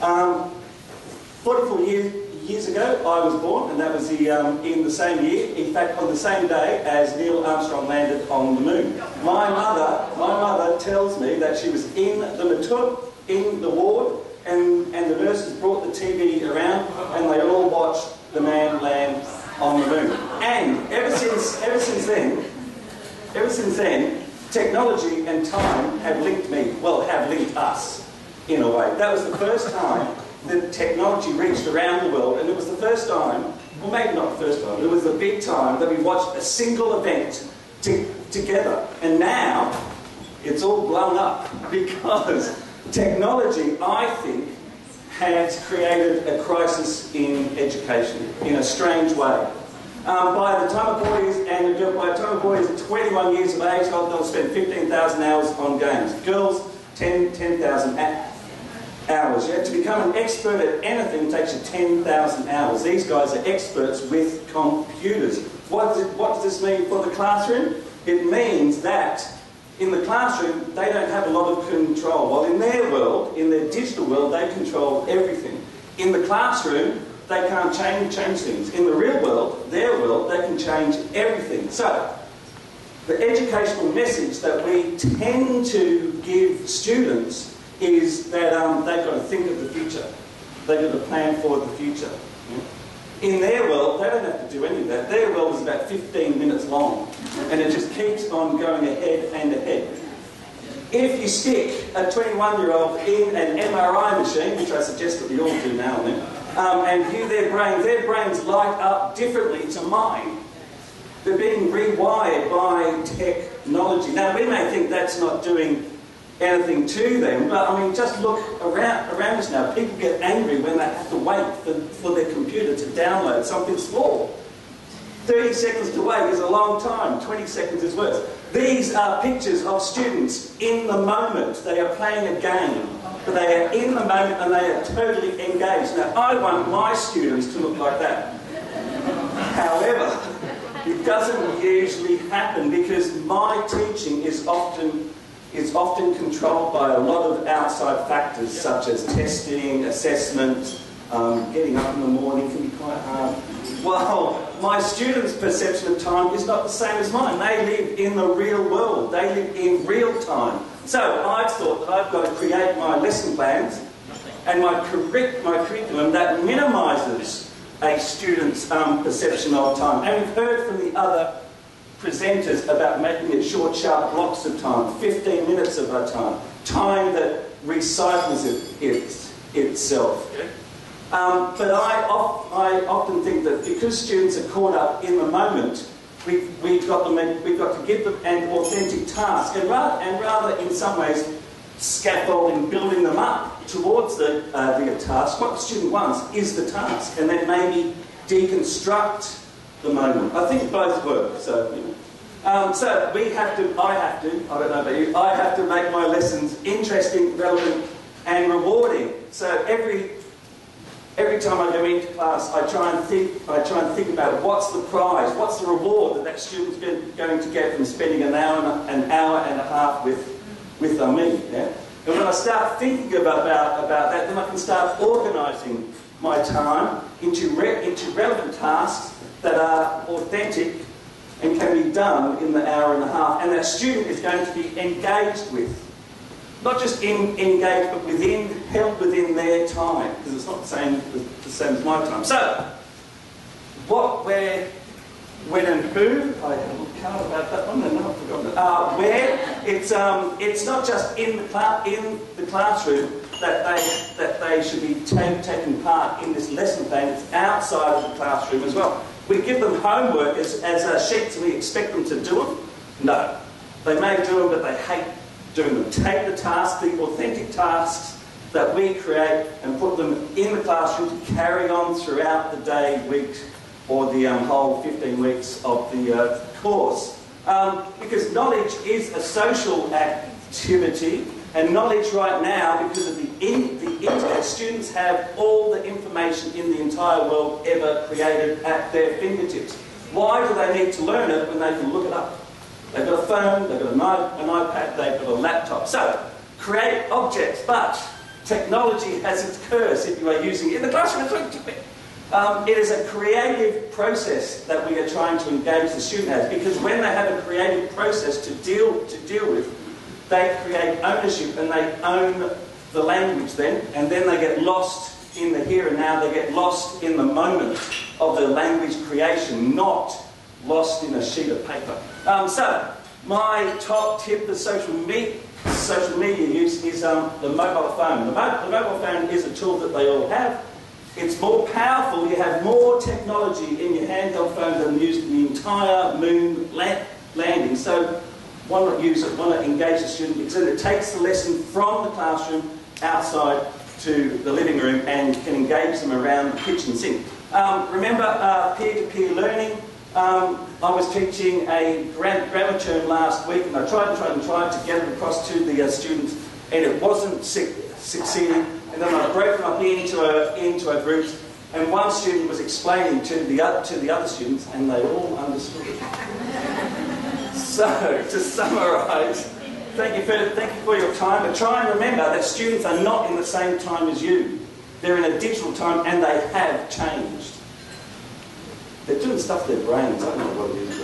44 years ago, I was born, and that was in the same year, in fact, on the same day as Neil Armstrong landed on the moon. My mother tells me that she was in the ward, and the nurses brought the TV around, and they all watched the man land on the moon. And ever since then, technology and time have linked me, well, have linked us, in a way. That was the first time that technology reached around the world, and it was the first time, well, maybe not the first time, it was the big time that we watched a single event together. And now, it's all blown up, because technology, I think, has created a crisis in education, in a strange way. By the time a boy is 21 years of age, they'll spend 15,000 hours on games. Girls, 10,000 hours. Yeah? To become an expert at anything takes you 10,000 hours. These guys are experts with computers. What does this mean for the classroom? It means that in the classroom, they don't have a lot of control. While in their world, in their digital world, they control everything. In the classroom, they can't change things. In the real world, their world, they can change everything. So, the educational message that we tend to give students is that they've got to think of the future. They've got to plan for the future. In their world, they don't have to do any of that. Their world is about 15 minutes long, and it just keeps on going ahead and ahead. If you stick a 21-year-old in an MRI machine, which I suggest that we all do now and then, and view their brains light up differently to mine. They're being rewired by technology. Now, we may think that's not doing anything to them, but I mean, just look around us now. People get angry when they have to wait for their computer to download something small. 30 seconds to wait is a long time. 20 seconds is worse. These are pictures of students in the moment. They are playing a game, but they are in the moment and they are totally engaged. Now, I want my students to look like that. However, it doesn't usually happen because my teaching is often controlled by a lot of outside factors such as testing, assessment, getting up in the morning can be quite hard. Well, my students' perception of time is not the same as mine. They live in the real world. They live in real time. So I've thought that I've got to create my lesson plans and my curriculum that minimises a student's perception of time. And we've heard from the other presenters about making it short, sharp blocks of time, 15 minutes of our time that recycles itself. But I often think that because students are caught up in the moment, we've got to give them an authentic task, and rather in some ways scaffolding, building them up towards the task. What the student wants is the task, and then maybe deconstruct the moment. I think both work. So, so I have to. I don't know about you. I have to make my lessons interesting, relevant, and rewarding. So every time I go into class, I try and think about what's the prize, what's the reward that student's going to get from spending an hour and a half with me. Yeah? And when I start thinking about that, then I can start organising my time into relevant tasks that are authentic and can be done in the hour and a half, and that student is going to be engaged with. Not just engaged, but held within their time, because it's not the same as my time. So, what, where, when and who, I have a card about that one, and I've forgotten it. Where, it's not just in the classroom that they should be taking part in this lesson plan, it's outside of the classroom as well. We give them homework as sheets and we expect them to do them? No. They may do them, but they hate doing them. Take the tasks, the authentic tasks that we create, and put them in the classroom to carry on throughout the day, week, or the whole 15 weeks of the course. Because knowledge is a social activity, and knowledge right now, because of the internet, students have all the information in the entire world ever created at their fingertips. Why do they need to learn it when they can look it up? They've got a phone, they've got an iPad, they've got a laptop. So, create objects, but technology has its curse if you are using it in the classroom. It is a creative process that we are trying to engage the student as, because when they have a creative process to deal with, they create ownership and they own the language then, and then they get lost in the here and now, they get lost in the moment of the language creation, not lost in a sheet of paper. So, my top tip for social media use is the mobile phone. The mobile phone is a tool that they all have. It's more powerful, you have more technology in your handheld phone than used in the entire moon landing. So, why not use it? Why not engage the student? Because then it takes the lesson from the classroom outside to the living room and can engage them around the kitchen sink. Remember peer-to-peer learning? I was teaching a grammar term last week, and I tried to get it across to the students, and it wasn't succeeding. And then I broke them up into a groups, and one student was explaining to the other students, and they all understood it. So, to summarise, thank you for your time, but try and remember that students are not in the same time as you. They're in a digital time, and they have changed. They're doing stuff with their brains. I don't know what it is.